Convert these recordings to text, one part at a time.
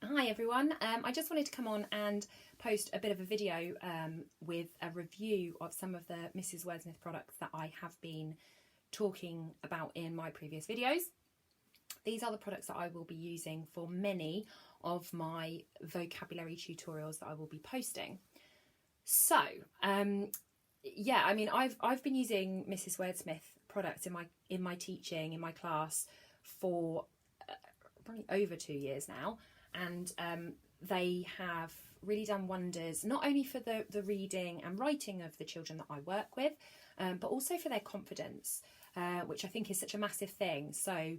Hi everyone, I just wanted to come on and post a bit of a video with a review of some of the Mrs. Wordsmith products that I have been talking about in my previous videos. These are the products that I will be using for many of my vocabulary tutorials that I will be posting. So, yeah, I mean, I've been using Mrs. Wordsmith products in my teaching, in my class for probably over 2 years now. And they have really done wonders, not only for the reading and writing of the children that I work with, but also for their confidence, which I think is such a massive thing. So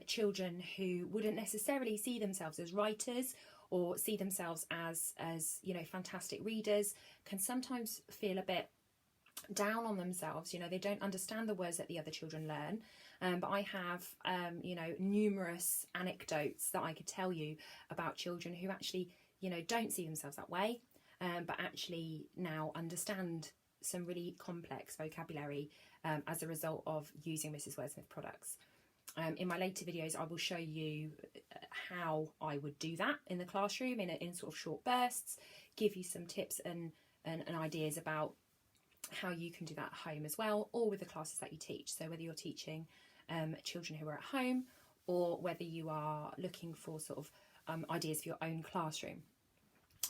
children who wouldn't necessarily see themselves as writers or see themselves as you know, fantastic readers, can sometimes feel a bit down on themselves. You know, they don't understand the words that the other children learn. But I have, you know, numerous anecdotes that I could tell you about children who actually, you know, don't see themselves that way, but actually now understand some really complex vocabulary as a result of using Mrs. Wordsmith products. In my later videos, I will show you how I would do that in the classroom in sort of short bursts, give you some tips and ideas about how you can do that at home as well, or with the classes that you teach. So whether you're teaching children who are at home, or whether you are looking for sort of ideas for your own classroom.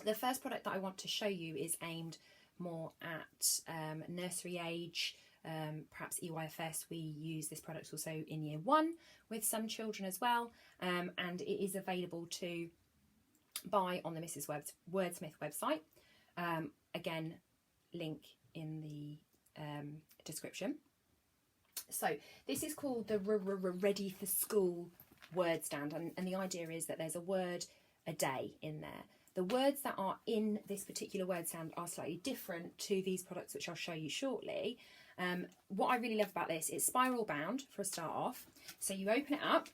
The first product that I want to show you is aimed more at nursery age, perhaps EYFS. We use this product also in year 1 with some children as well, and it is available to buy on the Mrs. Wordsmith website. Again, link in the description. So this is called the Ready for School word stand, and the idea is that there's a word a day in there. The words that are in this particular word stand are slightly different to these products, which I'll show you shortly. What I really love about this is spiral bound for a start off. So you open it up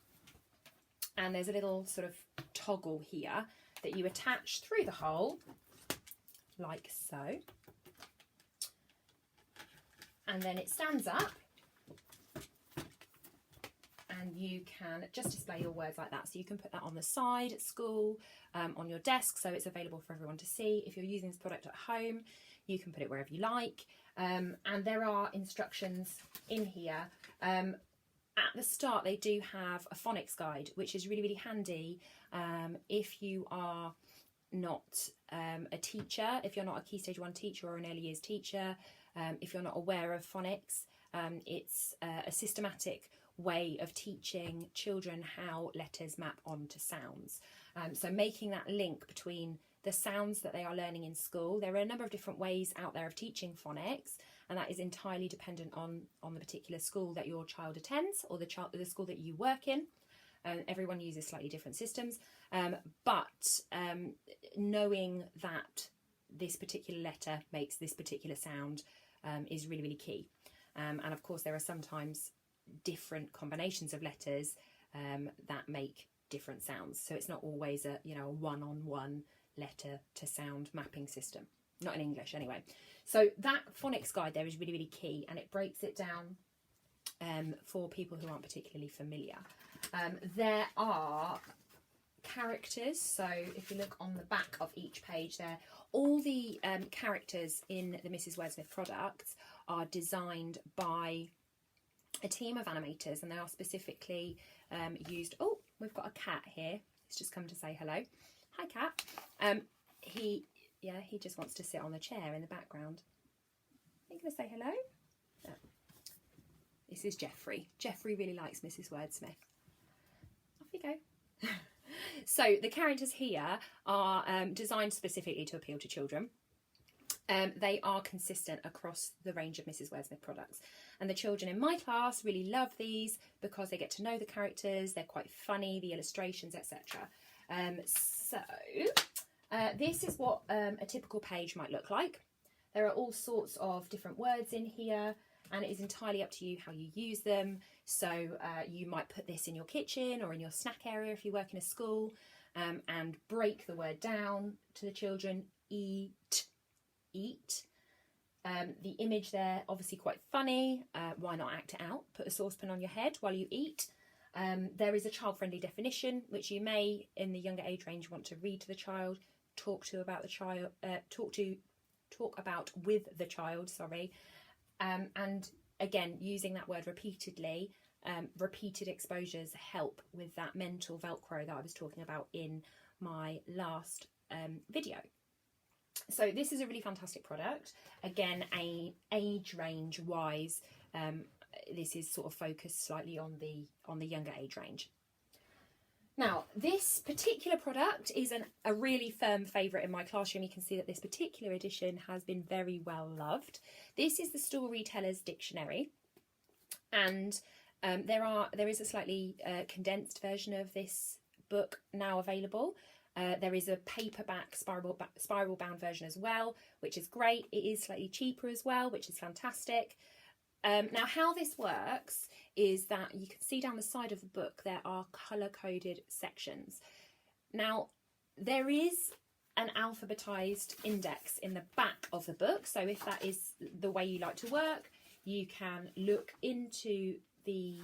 and there's a little sort of toggle here that you attach through the hole like so, and then it stands up. And you can just display your words like that. So you can put that on the side at school, on your desk, so it's available for everyone to see. If you're using this product at home, you can put it wherever you like. And there are instructions in here. At the start, they do have a phonics guide, which is really, really handy if you are not a teacher, if you're not a Key Stage 1 teacher or an early years teacher, if you're not aware of phonics. It's a systematic way of teaching children how letters map onto sounds. So making that link between the sounds that they are learning in school. There are a number of different ways out there of teaching phonics, and that is entirely dependent on the particular school that your child attends or the school that you work in. Everyone uses slightly different systems, but knowing that this particular letter makes this particular sound is really, really key. And of course, there are sometimes different combinations of letters that make different sounds. So it's not always a, you know, a one-on-one letter to sound mapping system. Not in English anyway. So that phonics guide there is really, really key, and it breaks it down for people who aren't particularly familiar. There are characters, so if you look on the back of each page there, all the characters in the Mrs. Wordsmith products are designed by a team of animators, and they are specifically used. Oh, we've got a cat here. He's just come to say hello. Hi, cat. He just wants to sit on the chair in the background. Are you going to say hello? No. This is Jeffrey. Jeffrey really likes Mrs. Wordsmith. Off you go. So the characters here are designed specifically to appeal to children. They are consistent across the range of Mrs. Wordsmith products, and the children in my class really love these because they get to know the characters, they're quite funny, the illustrations, etc. So this is what a typical page might look like. There are all sorts of different words in here, and it is entirely up to you how you use them. So you might put this in your kitchen or in your snack area if you work in a school, and break the word down to the children. Eat. The image there, obviously quite funny. Why not act it out? Put a saucepan on your head while you eat. There is a child-friendly definition, which you may, in the younger age range, want to read to the child, talk about with the child, sorry. And again, using that word repeatedly, repeated exposures help with that mental Velcro that I was talking about in my last video. So this is a really fantastic product. Again, age range wise, this is sort of focused slightly on the younger age range. Now, this particular product is a really firm favourite in my classroom. You can see that this particular edition has been very well loved. This is the Storytellers Dictionary, and there is a slightly condensed version of this book now available. There is a paperback spiral bound version as well, which is great. It is slightly cheaper as well, which is fantastic. Now, how this works is that you can see down the side of the book there are colour-coded sections. Now, there is an alphabetised index in the back of the book, so if that is the way you like to work, you can look into the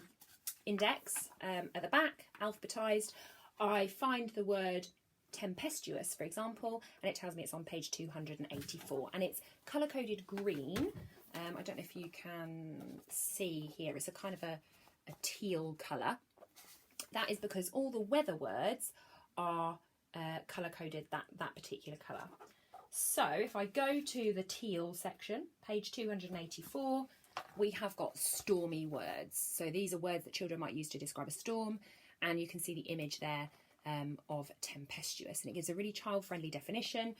index at the back, alphabetised. I find the word tempestuous, for example, and it tells me it's on page 284, and it's colour-coded green. I don't know if you can see here, it's a kind of a teal colour. That is because all the weather words are colour-coded that particular colour. So if I go to the teal section, page 284, we have got stormy words. So these are words that children might use to describe a storm, and you can see the image there of tempestuous, and it gives a really child-friendly definition.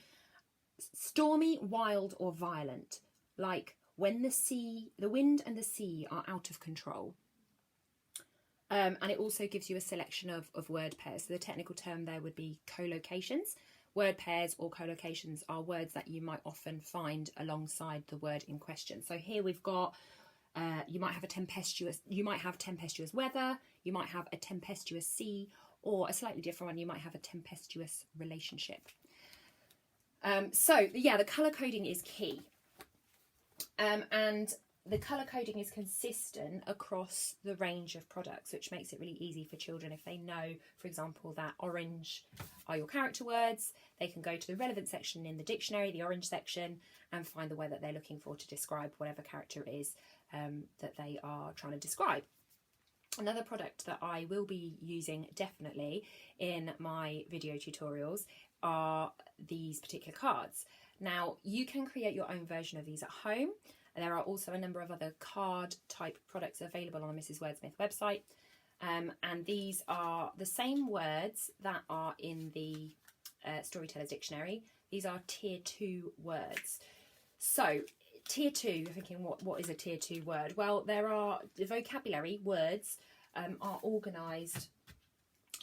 Stormy, wild or violent, like when the wind and the sea are out of control. And it also gives you a selection of word pairs. So the technical term there would be collocations. Word pairs or collocations are words that you might often find alongside the word in question. So here we've got, you might have tempestuous weather, you might have a tempestuous sea, or a slightly different one, you might have a tempestuous relationship. So yeah, the colour coding is key. And the colour coding is consistent across the range of products, which makes it really easy for children. If they know, for example, that orange are your character words, they can go to the relevant section in the dictionary, the orange section, and find the word that they're looking for to describe whatever character it is that they are trying to describe. Another product that I will be using definitely in my video tutorials are these particular cards. Now, you can create your own version of these at home. There are also a number of other card type products available on the Mrs. Wordsmith website. And these are the same words that are in the Storytellers Dictionary. These are tier 2 words. So tier 2, you're thinking, what is a tier 2 word? Well, there are the vocabulary words are organised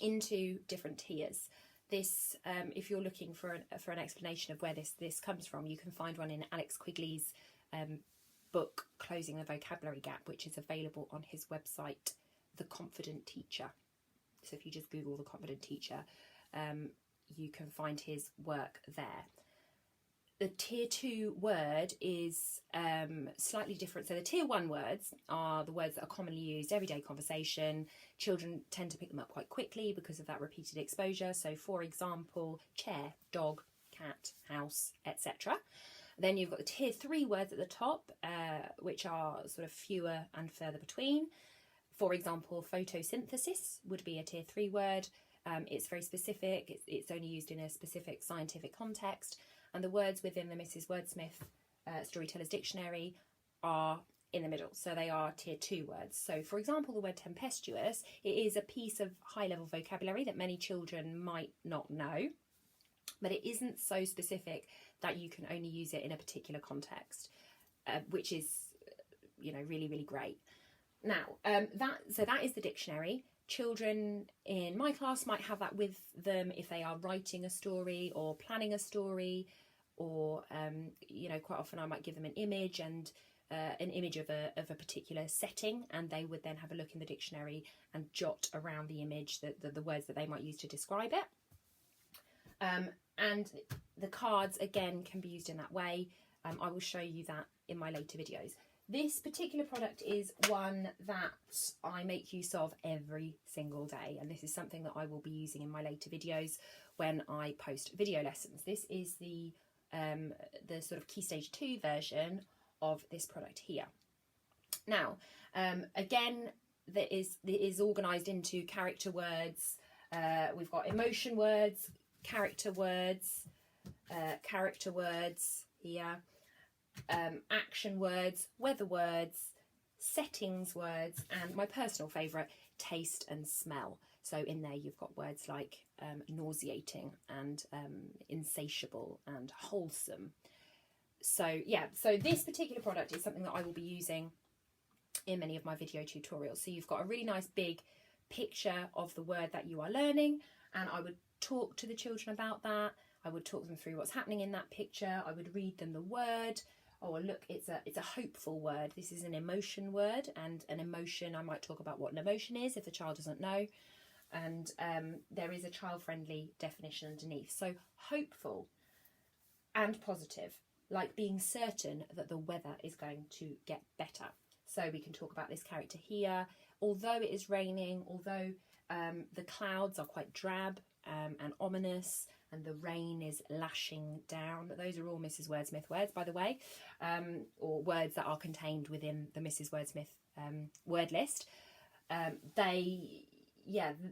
into different tiers. This, if you're looking for an explanation of where this comes from, you can find one in Alex Quigley's book, Closing the Vocabulary Gap, which is available on his website, The Confident Teacher. So if you just Google The Confident Teacher, you can find his work there. The tier 2 word is slightly different. So the tier 1 words are the words that are commonly used, everyday conversation. Children tend to pick them up quite quickly because of that repeated exposure. So for example, chair, dog, cat, house, etc. Then you've got the tier 3 words at the top, which are sort of fewer and further between. For example, photosynthesis would be a tier 3 word. It's very specific. It's only used in a specific scientific context. And the words within the Mrs. Wordsmith Storytellers Dictionary are in the middle. So they are tier 2 words. So for example, the word tempestuous, it is a piece of high-level vocabulary that many children might not know, but it isn't so specific that you can only use it in a particular context, which is, really, really great. Now, that is the dictionary. Children in my class might have that with them if they are writing a story or planning a story, or quite often I might give them an image and an image of a particular setting, and they would then have a look in the dictionary and jot around the image the words that they might use to describe it. And the cards again can be used in that way. I will show you that in my later videos. This particular product is one that I make use of every single day, and this is something that I will be using in my later videos when I post video lessons. This is the sort of Key Stage 2 version of this product here. Now, again, it is organised into character words. We've got emotion words, character words here, action words, weather words, settings words, and my personal favourite, taste and smell. So in there you've got words like nauseating and insatiable and wholesome. So yeah, so this particular product is something that I will be using in many of my video tutorials. So you've got a really nice big picture of the word that you are learning, and I would talk to the children about that. I would talk them through what's happening in that picture. I would read them the word. Oh, look, it's a hopeful word. This is an emotion word, and an emotion, I might talk about what an emotion is if the child doesn't know. And there is a child-friendly definition underneath. So hopeful and positive, like being certain that the weather is going to get better. So we can talk about this character here. Although it is raining, although the clouds are quite drab and ominous, and the rain is lashing down. Those are all Mrs. Wordsmith words, by the way, or words that are contained within the Mrs. Wordsmith word list.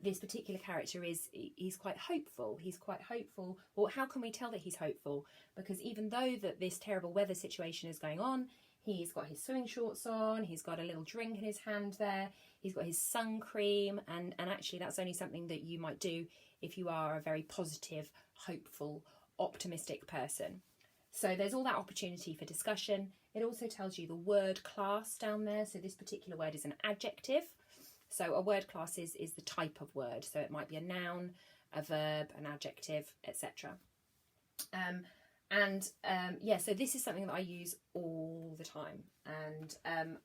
This particular character he's quite hopeful. He's quite hopeful. Well, how can we tell that he's hopeful? Because even though that this terrible weather situation is going on, he's got his swimming shorts on, he's got a little drink in his hand there, he's got his sun cream, and actually that's only something that you might do if you are a very positive, hopeful, optimistic person. So there's all that opportunity for discussion. It also tells you the word class down there. So this particular word is an adjective. So a word class is the type of word. So it might be a noun, a verb, an adjective, etc. So this is something that I use all the time, and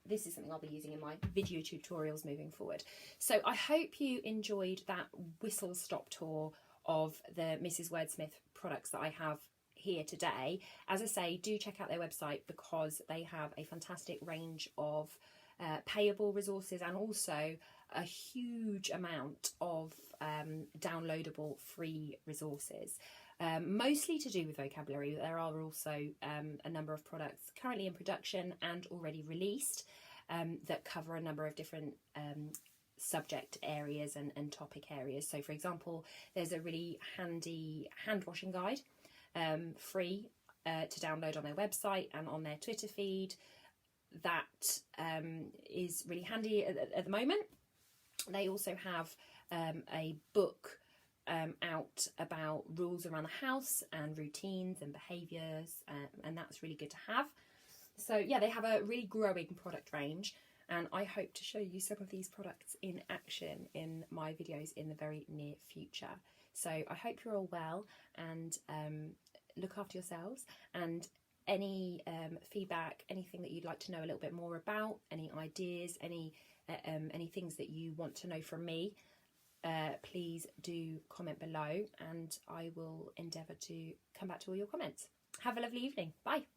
this is something I'll be using in my video tutorials moving forward. So I hope you enjoyed that whistle-stop tour of the Mrs. Wordsmith products that I have here today. As I say, do check out their website because they have a fantastic range of payable resources and also a huge amount of downloadable free resources. Mostly to do with vocabulary. There are also a number of products currently in production and already released that cover a number of different subject areas and topic areas. So for example, there's a really handy hand washing guide, free to download on their website and on their Twitter feed. That is really handy at the moment. They also have a book out about rules around the house and routines and behaviours, and that's really good to have. So yeah, they have a really growing product range, and I hope to show you some of these products in action in my videos in the very near future. So I hope you're all well, and look after yourselves, and any feedback, anything that you'd like to know a little bit more about, any ideas, any things that you want to know from me, please do comment below, and I will endeavour to come back to all your comments. Have a lovely evening. Bye.